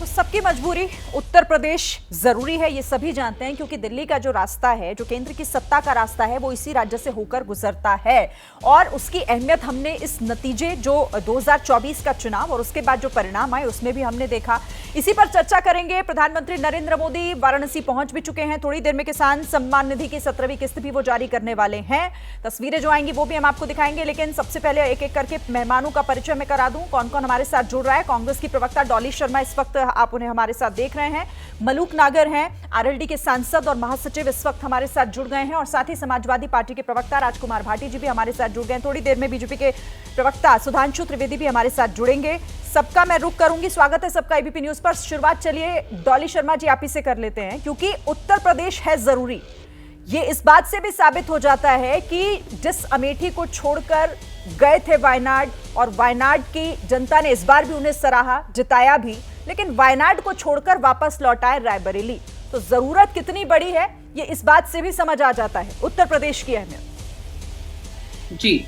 तो सबकी मजबूरी उत्तर प्रदेश जरूरी है, ये सभी जानते हैं, क्योंकि दिल्ली का जो रास्ता है, जो केंद्र की सत्ता का रास्ता है, वो इसी राज्य से होकर गुजरता है। और उसकी अहमियत हमने इस नतीजे जो 2024 का चुनाव और उसके बाद जो परिणाम आए उसमें भी हमने देखा। इसी पर चर्चा करेंगे। प्रधानमंत्री नरेंद्र मोदी वाराणसी पहुंच भी चुके हैं। थोड़ी देर में किसान सम्मान निधि की 17वीं किस्त भी वो जारी करने वाले हैं। तस्वीरें जो आएंगी वो भी हम आपको दिखाएंगे, लेकिन सबसे पहले एक एक करके मेहमानों का परिचय मैं करा दूं, कौन कौन हमारे साथ जुड़ रहा है। कांग्रेस की प्रवक्ता डॉली शर्मा इस वक्त आप उन्हें हमारे साथ देख रहे हैं। मलूक नागर हैं, आरएलडी के सांसद और महासचिव, इस वक्त हमारे साथ जुड़ गए हैं। और साथ ही समाजवादी पार्टी के प्रवक्ता राजकुमार भाटी जी भी हमारे साथ जुड़ गए हैं। थोड़ी देर में बीजेपी के प्रवक्ता सुधांशु त्रिवेदी भी हमारे साथ जुड़ेंगे। सबका मैं रुख करूंगी। स्वागत है सबका एबीपी न्यूज पर। शुरुआत चलिए डॉली शर्मा जी आप ही से कर लेते हैं, क्योंकि उत्तर प्रदेश है जरूरी। ये इस बात से भी साबित हो जाता है कि जिस अमेठी को छोड़कर गए थे वायनाड, और वायनाड की जनता ने इस बार भी उन्हें सराहा, जिताया भी, लेकिन वायनाड को छोड़कर वापस लौटाए रायबरेली। तो जरूरत कितनी बड़ी है ये इस बात से भी समझ आ जाता है उत्तर प्रदेश की अहमियत। जी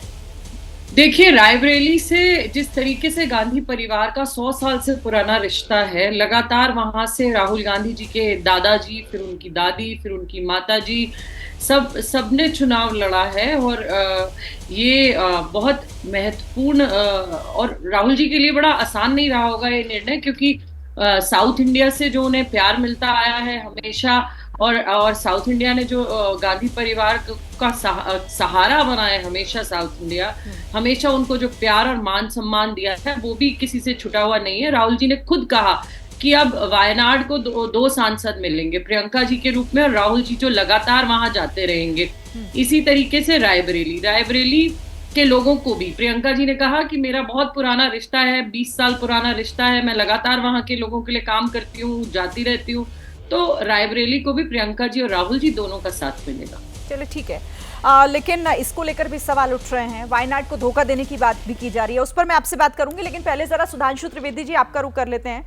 देखिए, रायबरेली से जिस तरीके से गांधी परिवार का 100 साल से पुराना रिश्ता है, लगातार वहां से राहुल गांधी जी के दादाजी, फिर उनकी दादी, फिर उनकी माताजी, सबने चुनाव लड़ा है। और ये बहुत महत्वपूर्ण और राहुल जी के लिए बड़ा आसान नहीं रहा होगा ये निर्णय, क्योंकि साउथ इंडिया से जो उन्हें प्यार मिलता आया है हमेशा, और साउथ इंडिया ने जो गांधी परिवार का सहारा बना है हमेशा, साउथ इंडिया हमेशा उनको जो प्यार और मान सम्मान दिया है वो भी किसी से छुटा हुआ नहीं है। राहुल जी ने खुद कहा कि अब वायनाड को दो सांसद मिलेंगे, प्रियंका जी के रूप में, और राहुल जी जो लगातार वहां जाते रहेंगे। इसी तरीके से रायबरेली के लोगों को भी प्रियंका जी ने कहा कि मेरा बहुत पुराना रिश्ता है, 20 साल पुराना रिश्ता है, मैं लगातार वहां के लोगों के लिए काम करती हूँ, जाती रहती हूँ। तो रायबरेली को भी प्रियंका जी और राहुल जी दोनों का साथ मिलेगा। चलिए ठीक है, लेकिन इसको लेकर भी सवाल उठ रहे हैं। वायनाड को धोखा देने की बात भी की जा रही है, उस पर मैं आपसे बात करूंगी, लेकिन पहले जरा सुधांशु त्रिवेदी जी आपका रुख कर लेते हैं,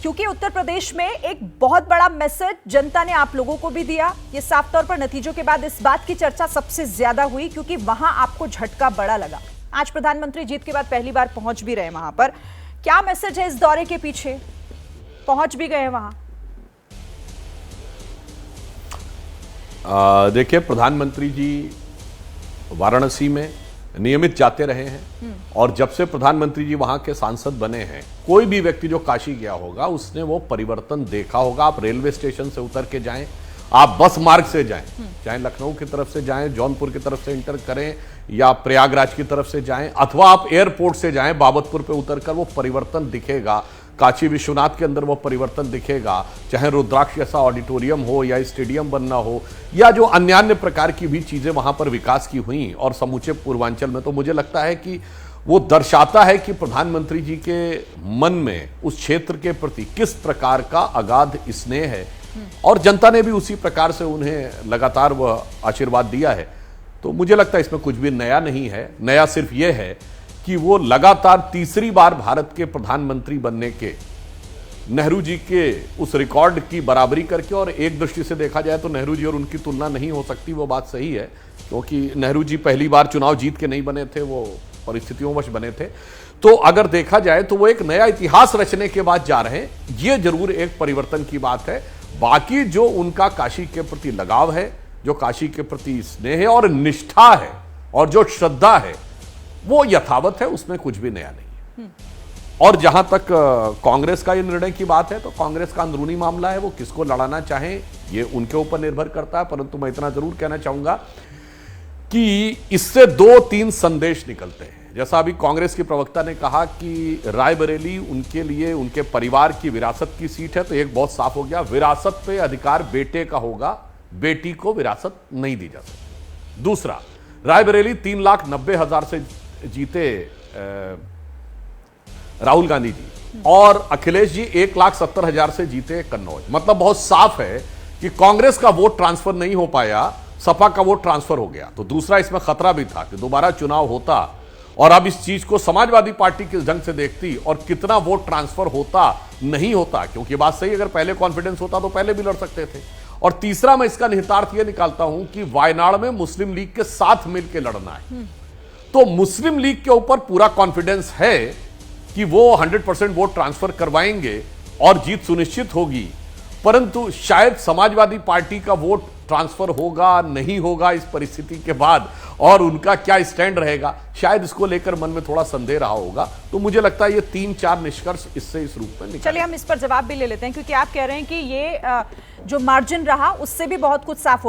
क्योंकि उत्तर प्रदेश में एक बहुत बड़ा मैसेज जनता ने आप लोगों को भी दिया। ये साफ तौर पर नतीजों के बाद इस बात की चर्चा सबसे ज्यादा हुई, क्योंकि वहां आपको झटका बड़ा लगा। आज प्रधानमंत्री जीत के बाद पहली बार पहुंच भी रहे वहां पर। क्या मैसेज है इस दौरे के पीछे? पहुंच भी गए वहां। देखिए, प्रधानमंत्री जी वाराणसी में नियमित जाते रहे हैं, और जब से प्रधानमंत्री जी वहां के सांसद बने हैं, कोई भी व्यक्ति जो काशी गया होगा उसने वो परिवर्तन देखा होगा। आप रेलवे स्टेशन से उतर के जाएं, आप बस मार्ग से जाएं, चाहे लखनऊ की तरफ से जाएं, जौनपुर की तरफ से इंटर करें, या प्रयागराज की तरफ से जाएं, अथवा आप एयरपोर्ट से जाएं, बाबतपुर पे उतरकर वो परिवर्तन दिखेगा। काशी विश्वनाथ के अंदर वो परिवर्तन दिखेगा, चाहे रुद्राक्ष जैसा ऑडिटोरियम हो, या स्टेडियम बनना हो, या जो अन्य प्रकार की भी चीजें वहां पर विकास की हुई और समूचे पूर्वांचल में। तो मुझे लगता है कि वो दर्शाता है कि प्रधानमंत्री जी के मन में उस क्षेत्र के प्रति किस प्रकार का अगाध स्नेह है, और जनता ने भी उसी प्रकार से उन्हें लगातार वह आशीर्वाद दिया है। तो मुझे लगता है इसमें कुछ भी नया नहीं है। नया सिर्फ यह है कि वो लगातार तीसरी बार भारत के प्रधानमंत्री बनने के नेहरू जी के उस रिकॉर्ड की बराबरी करके, और एक दृष्टि से देखा जाए तो नेहरू जी और उनकी तुलना नहीं हो सकती, वो बात सही है, क्योंकि नेहरू जी पहली बार चुनाव जीत के नहीं बने थे, वो परिस्थितियों वश बने थे। तो अगर देखा जाए तो वो एक नया इतिहास रचने के बाद जा रहे हैं, ये जरूर एक परिवर्तन की बात है। बाकी जो उनका काशी के प्रति लगाव है, जो काशी के प्रति स्नेह है और निष्ठा है, और जो श्रद्धा है, वो यथावत है, उसमें कुछ भी नया नहीं है। और जहां तक कांग्रेस का ये निर्णय की बात है, तो कांग्रेस का अंदरूनी मामला है, वो किसको लड़ाना चाहें ये उनके ऊपर निर्भर करता है। परंतु मैं इतना जरूर कहना चाहूंगा कि इससे 2-3 संदेश निकलते हैं। जैसा अभी कांग्रेस की प्रवक्ता ने कहा कि रायबरेली उनके लिए, उनके परिवार की विरासत की सीट है, तो एक बहुत साफ हो गया, विरासत पे अधिकार बेटे का होगा, बेटी को विरासत नहीं दी जा सकती। दूसरा, रायबरेली 3,90,000 से जीते राहुल गांधी जी, और अखिलेश जी 1,70,000 से जीते कन्नौज। मतलब बहुत साफ है कि कांग्रेस का वोट ट्रांसफर नहीं हो पाया, सपा का वोट ट्रांसफर हो गया। तो दूसरा इसमें खतरा भी था कि दोबारा चुनाव होता, और अब इस चीज को समाजवादी पार्टी किस ढंग से देखती, और कितना वोट ट्रांसफर होता नहीं होता, क्योंकि बात सही, अगर पहले कॉन्फिडेंस होता तो पहले भी लड़ सकते थे। और तीसरा, मैं इसका निहितार्थ यह निकालता हूं कि वायनाड में मुस्लिम लीग के साथ मिलकर लड़ना है, तो मुस्लिम लीग के ऊपर पूरा कॉन्फिडेंस है कि वो 100% वोट ट्रांसफर करवाएंगे, और जीत सुनिश्चित होगी, परंतु शायद समाजवादी पार्टी का वोट ट्रांसफर होगा नहीं होगा इस परिस्थिति के बाद, और उनका क्या स्टैंड रहेगा, शायद इसको लेकर मन में थोड़ा संदेह रहा होगा। तो मुझे लगता है ये 3-4 निष्कर्ष इससे इस रूप में निकले। चलिए हम इस पर जवाब भी ले लेते हैं, क्योंकि आप कह रहे हैं कि ये जो मार्जिन रहा उससे भी बहुत कुछ साफ हो गया।